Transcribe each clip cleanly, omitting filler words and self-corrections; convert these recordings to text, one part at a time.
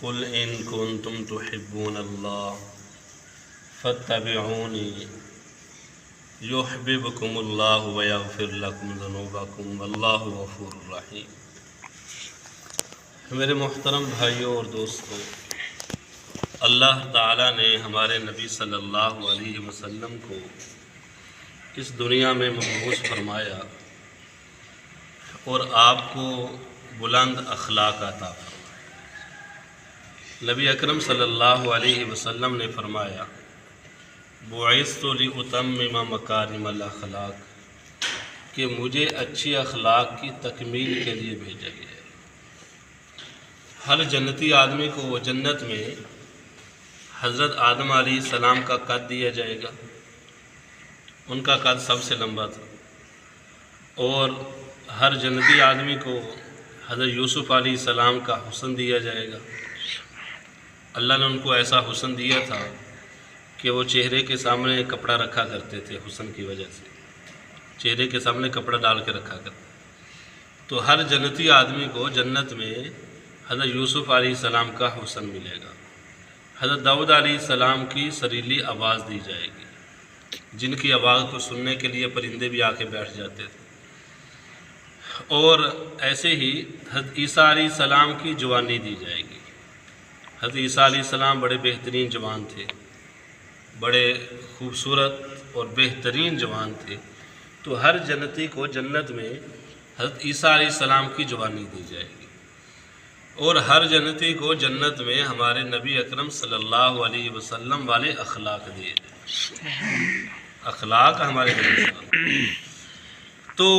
قل ان کنتم تحبون اللہ فاتبعونی یحببکم اللہ ویغفر لکم ذنوبکم واللہ غفور رحیم۔ میرے محترم بھائیوں اور دوستوں، اللہ تعالیٰ نے ہمارے نبی صلی اللہ علیہ وسلم کو اس دنیا میں مبعوث فرمایا اور آپ کو بلند اخلاق عطا فرمایا۔ نبی اکرم صلی اللہ علیہ وسلم نے فرمایا، بعثت لأتمم مکارم الاخلاق، کہ مجھے اچھی اخلاق کی تکمیل کے لیے بھیجا گیا ہے۔ ہر جنتی آدمی کو جنت میں حضرت آدم علیہ السلام کا قد دیا جائے گا۔ ان کا قد سب سے لمبا تھا۔ اور ہر جنتی آدمی کو حضرت یوسف علیہ السلام کا حسن دیا جائے گا۔ اللہ نے ان کو ایسا حسن دیا تھا کہ وہ چہرے کے سامنے کپڑا رکھا کرتے تھے، حسن کی وجہ سے چہرے کے سامنے کپڑا ڈال کے رکھا کرتے۔ تو ہر جنتی آدمی کو جنت میں حضرت یوسف علیہ السلام کا حسن ملے گا۔ حضرت داؤد علیہ السلام کی سریلی آواز دی جائے گی، جن کی آواز کو سننے کے لیے پرندے بھی آ کے بیٹھ جاتے تھے۔ اور ایسے ہی حضرت عیسیٰ علیہ السلام کی جوانی دی جائے گی۔ حضرت عیسیٰ علیہ السلام بڑے بہترین جوان تھے، بڑے خوبصورت اور بہترین جوان تھے۔ تو ہر جنتی کو جنت میں حضرت عیسیٰ علیہ السلام کی جوانی دی جائے گی، اور ہر جنتی کو جنت میں ہمارے نبی اکرم صلی اللہ علیہ وسلم والے اخلاق دیے جائیں۔ اخلاق ہمارے نبی صلی اللہ علیہ وسلم۔ تو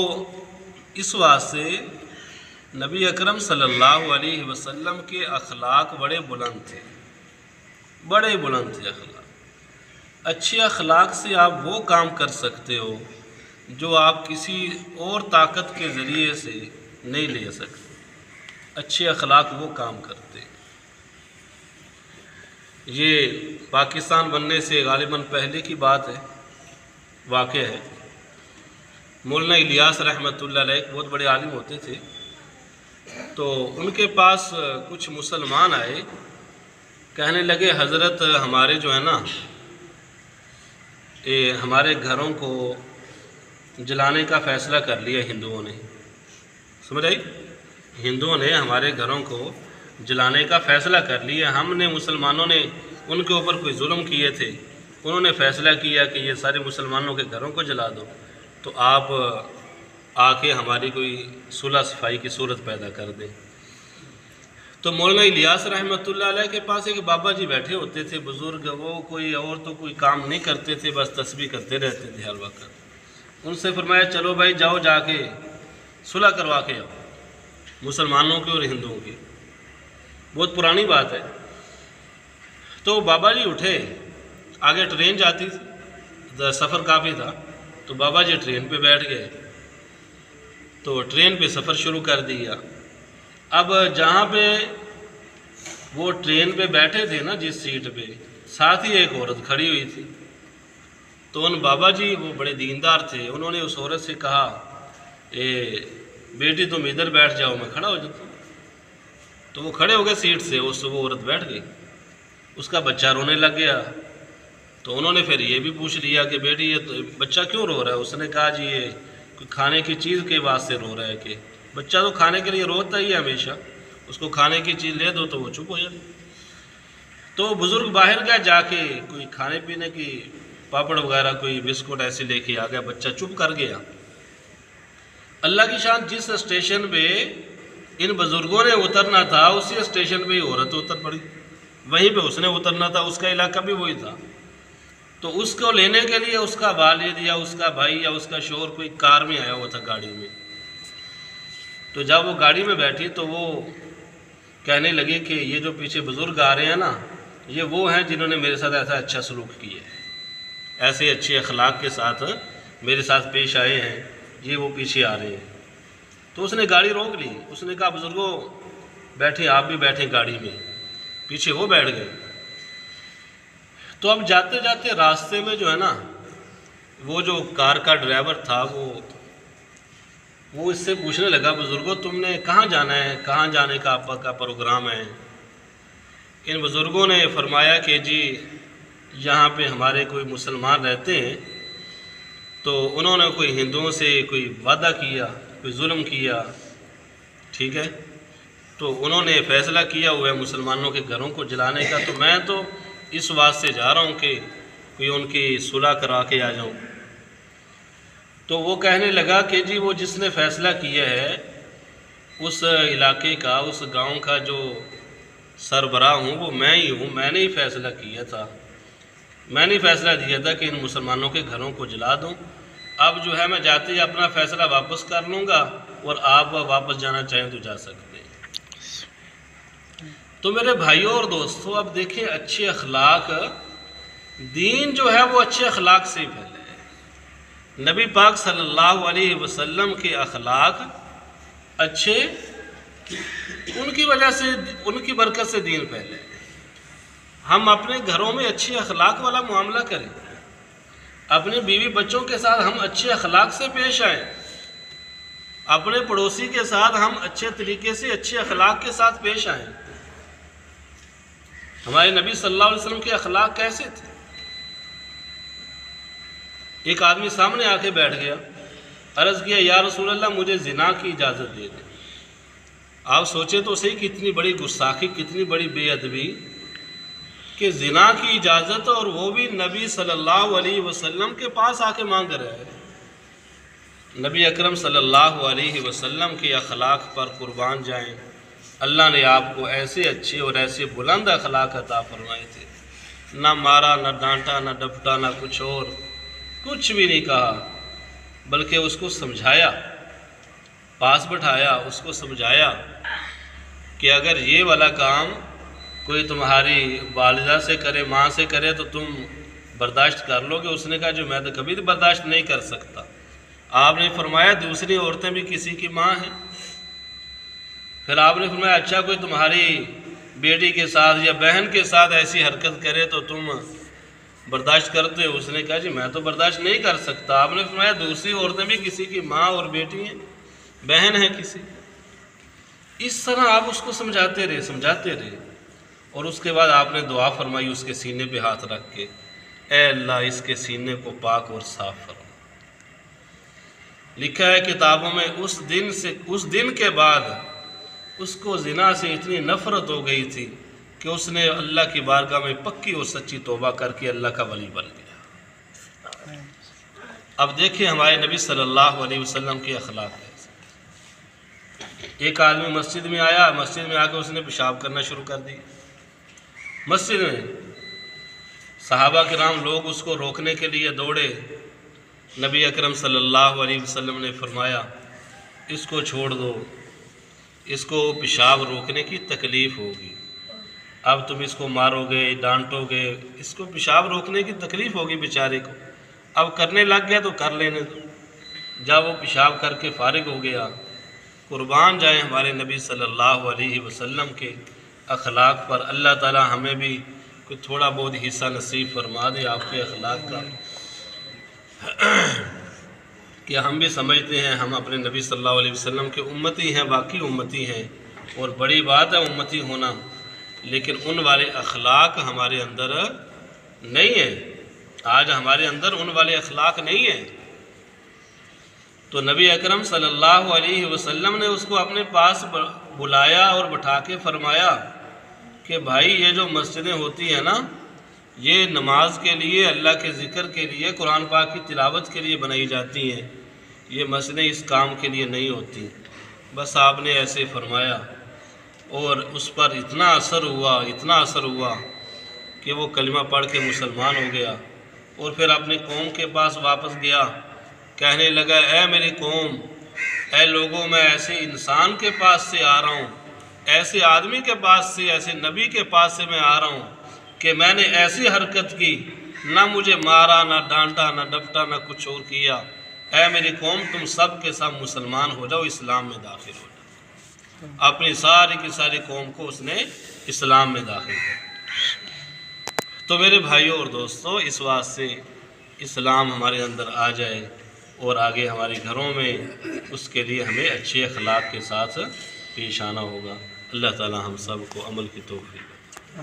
اس واسطے نبی اکرم صلی اللہ علیہ وسلم کے اخلاق بڑے بلند تھے، بڑے بلند تھے اخلاق۔ اچھے اخلاق سے آپ وہ کام کر سکتے ہو جو آپ کسی اور طاقت کے ذریعے سے نہیں لے سکتے۔ اچھے اخلاق وہ کام کرتے۔ یہ پاکستان بننے سے غالباً پہلے کی بات ہے، واقع ہے۔ مولانا الیاس رحمۃ اللہ علیہ ایک بہت بڑے عالم ہوتے تھے۔ تو ان کے پاس کچھ مسلمان آئے، کہنے لگے حضرت ہمارے جو ہے نا ہمارے گھروں کو جلانے کا فیصلہ کر لیا ہندوؤں نے۔ سمجھ آئی؟ ہندوؤں نے ہمارے گھروں کو جلانے کا فیصلہ کر لیا۔ ہم نے مسلمانوں نے ان کے اوپر کوئی ظلم کیے تھے، انہوں نے فیصلہ کیا کہ یہ سارے مسلمانوں کے گھروں کو جلا دو، تو آپ آ کے ہماری کوئی صلح صفائی کی صورت پیدا کر دیں۔ تو مولانا الیاس رحمۃ اللہ علیہ کے پاس ایک بابا جی بیٹھے ہوتے تھے، بزرگ، وہ کوئی اور تو کوئی کام نہیں کرتے تھے، بس تسبیح کرتے رہتے تھے ہر وقت۔ ان سے فرمایا چلو بھائی جاؤ، جا کے صلح کروا کے آؤ مسلمانوں کی اور ہندوؤں کی۔ بہت پرانی بات ہے۔ تو بابا جی اٹھے، آگے ٹرین جاتی تھی، سفر کافی تھا، تو بابا جی ٹرین پہ بیٹھ گئے۔ تو ٹرین پہ سفر شروع کر دیا۔ اب جہاں پہ وہ ٹرین پہ بیٹھے تھے نا، جس سیٹ پہ، ساتھ ہی ایک عورت کھڑی ہوئی تھی۔ تو ان بابا جی وہ بڑے دیندار تھے، انہوں نے اس عورت سے کہا، بیٹی تم ادھر بیٹھ جاؤ، میں کھڑا ہو جاتا ہوں۔ تو وہ کھڑے ہو گئے سیٹ سے، وہ عورت بیٹھ گئی۔ اس کا بچہ رونے لگ گیا۔ تو انہوں نے پھر یہ بھی پوچھ لیا کہ بیٹی یہ بچہ کیوں رو رہا ہے؟ اس نے کہا جی یہ کوئی کھانے کی چیز کے واسطے رو رہا ہے۔ کہ بچہ تو کھانے کے لیے روتا ہی ہے ہمیشہ، اس کو کھانے کی چیز لے دو تو وہ چپ ہو جاتا۔ تو بزرگ باہر گیا، جا کے کوئی کھانے پینے کی پاپڑ وغیرہ کوئی بسکٹ ایسے لے کے آ گیا، بچہ چپ کر گیا۔ اللہ کی شان، جس اسٹیشن پہ ان بزرگوں نے اترنا تھا اسی اسٹیشن پہ ہی عورت اتر پڑی، وہیں پہ اس نے اترنا تھا، اس کا علاقہ بھی وہی تھا۔ تو اس کو لینے کے لیے اس کا والد یا اس کا بھائی یا اس کا شوہر کوئی کار میں آیا ہوا تھا، گاڑی میں۔ تو جب وہ گاڑی میں بیٹھی تو وہ کہنے لگے کہ یہ جو پیچھے بزرگ آ رہے ہیں نا، یہ وہ ہیں جنہوں نے میرے ساتھ ایسا اچھا سلوک کیا ہے، ایسے اچھے اخلاق کے ساتھ میرے ساتھ پیش آئے ہیں، یہ وہ پیچھے آ رہے ہیں۔ تو اس نے گاڑی روک لی، اس نے کہا بزرگوں بیٹھے، آپ بھی بیٹھیں گاڑی میں۔ پیچھے وہ بیٹھ گئے۔ تو اب جاتے جاتے راستے میں جو ہے نا، وہ جو کار کا ڈرائیور تھا وہ اس سے پوچھنے لگا، بزرگوں تم نے کہاں جانا ہے، کہاں جانے کا آپ کا پروگرام ہے؟ ان بزرگوں نے فرمایا کہ جی یہاں پہ ہمارے کوئی مسلمان رہتے ہیں، تو انہوں نے کوئی ہندوؤں سے کوئی وعدہ کیا، کوئی ظلم کیا، ٹھیک ہے، تو انہوں نے فیصلہ کیا ہوا ہے مسلمانوں کے گھروں کو جلانے کا، تو میں تو اس واسطے جا رہا ہوں کہ کوئی ان کی صلح کرا کے آ جاؤں۔ تو وہ کہنے لگا کہ جی وہ جس نے فیصلہ کیا ہے اس علاقے کا، اس گاؤں کا جو سربراہ ہوں وہ میں ہی ہوں، میں نے ہی فیصلہ کیا تھا، میں نے فیصلہ دیا تھا کہ ان مسلمانوں کے گھروں کو جلا دوں۔ اب جو ہے میں جاتے ہی اپنا فیصلہ واپس کر لوں گا، اور آپ واپس جانا چاہیں تو جا سکتے ہیں۔ تو میرے بھائیوں اور دوستوں، اب دیکھیں اچھے اخلاق، دین جو ہے وہ اچھے اخلاق سے ہی پھیلے ہے۔ نبی پاک صلی اللہ علیہ وسلم کے اخلاق اچھے، ان کی وجہ سے، ان کی برکت سے دین پھیلے۔ ہم اپنے گھروں میں اچھے اخلاق والا معاملہ کریں، اپنے بیوی بچوں کے ساتھ ہم اچھے اخلاق سے پیش آئیں، اپنے پڑوسی کے ساتھ ہم اچھے طریقے سے، اچھے اخلاق کے ساتھ پیش آئیں۔ ہمارے نبی صلی اللہ علیہ وسلم کے اخلاق کیسے تھے؟ ایک آدمی سامنے آ کے بیٹھ گیا، عرض کیا یا رسول اللہ مجھے زنا کی اجازت دے دیں۔ آپ سوچیں تو صحیح کتنی بڑی گستاخی، کتنی بڑی بے ادبی کہ زنا کی اجازت، اور وہ بھی نبی صلی اللہ علیہ وسلم کے پاس آ کے مانگ رہے ہیں۔ نبی اکرم صلی اللہ علیہ وسلم کے اخلاق پر قربان جائیں، اللہ نے آپ کو ایسے اچھے اور ایسے بلند اخلاق عطا فرمائے تھے، نہ مارا، نہ ڈانٹا، نہ ڈپٹا، نہ کچھ اور، کچھ بھی نہیں کہا، بلکہ اس کو سمجھایا، پاس بٹھایا، اس کو سمجھایا کہ اگر یہ والا کام کوئی تمہاری والدہ سے کرے، ماں سے کرے تو تم برداشت کر لو گے؟ اس نے کہا جو میں تو کبھی برداشت نہیں کر سکتا۔ آپ نے فرمایا دوسری عورتیں بھی کسی کی ماں ہیں۔ پھر آپ نے فرمایا اچھا کوئی تمہاری بیٹی کے ساتھ یا بہن کے ساتھ ایسی حرکت کرے تو تم برداشت کرتے ہو؟ اس نے کہا جی میں تو برداشت نہیں کر سکتا۔ آپ نے فرمایا دوسری عورتیں بھی کسی کی ماں اور بیٹی ہیں، بہن ہیں کسی۔ اس طرح آپ اس کو سمجھاتے رہے، اور اس کے بعد آپ نے دعا فرمائی اس کے سینے پہ ہاتھ رکھ کے، اے اللہ اس کے سینے کو پاک اور صاف فرما۔ لکھا ہے کتابوں میں اس دن کے بعد اس کو زنا سے اتنی نفرت ہو گئی تھی کہ اس نے اللہ کی بارگاہ میں پکی اور سچی توبہ کر کے اللہ کا ولی بن گیا۔ اب دیکھیں ہمارے نبی صلی اللہ علیہ وسلم کے اخلاق ہے۔ ایک آدمی مسجد میں آیا، مسجد میں آ کے اس نے پیشاب کرنا شروع کر دی مسجد میں۔ صحابہ کرام لوگ اس کو روکنے کے لیے دوڑے، نبی اکرم صلی اللہ علیہ وسلم نے فرمایا اس کو چھوڑ دو، اس کو پیشاب روکنے کی تکلیف ہوگی، اب تم اس کو مارو گے، ڈانٹو گے، اس کو پیشاب روکنے کی تکلیف ہوگی بیچارے کو، اب کرنے لگ گیا تو کر لینے دو۔ جب وہ پیشاب کر کے فارغ ہو گیا، قربان جائیں ہمارے نبی صلی اللہ علیہ وسلم کے اخلاق پر۔ اللہ تعالی ہمیں بھی کوئی تھوڑا بہت حصہ نصیب فرما دے آپ کے اخلاق کا، کہ ہم بھی سمجھتے ہیں ہم اپنے نبی صلی اللہ علیہ وسلم کے امتی ہیں، باقی امتی ہیں، اور بڑی بات ہے امتی ہونا، لیکن ان والے اخلاق ہمارے اندر نہیں ہیں۔ آج ہمارے اندر ان والے اخلاق نہیں ہیں۔ تو نبی اکرم صلی اللہ علیہ وسلم نے اس کو اپنے پاس بلایا اور بٹھا کے فرمایا کہ بھائی یہ جو مسجدیں ہوتی ہیں نا، یہ نماز کے لیے، اللہ کے ذکر کے لیے، قرآن پاک کی تلاوت کے لیے بنائی جاتی ہیں، یہ مسجدیں اس کام کے لیے نہیں ہوتی۔ بس آپ نے ایسے فرمایا، اور اس پر اتنا اثر ہوا کہ وہ کلمہ پڑھ کے مسلمان ہو گیا، اور پھر اپنی قوم کے پاس واپس گیا، کہنے لگا اے میری قوم، اے لوگوں، میں ایسے انسان کے پاس سے آ رہا ہوں، ایسے آدمی کے پاس سے، ایسے نبی کے پاس سے میں آ رہا ہوں کہ میں نے ایسی حرکت کی، نہ مجھے مارا، نہ ڈانٹا، نہ ڈپٹا، نہ کچھ اور کیا۔ اے میری قوم، تم سب کے سب مسلمان ہو جاؤ، اسلام میں داخل ہو جاؤ۔ اپنی ساری کی ساری قوم کو اس نے اسلام میں داخل کیا۔ تو میرے بھائیوں اور دوستوں، اس واسطے اسلام ہمارے اندر آ جائے اور آگے ہمارے گھروں میں اس کے لیے ہمیں اچھے اخلاق کے ساتھ پیش آنا ہوگا۔ اللہ تعالی ہم سب کو عمل کی توفیق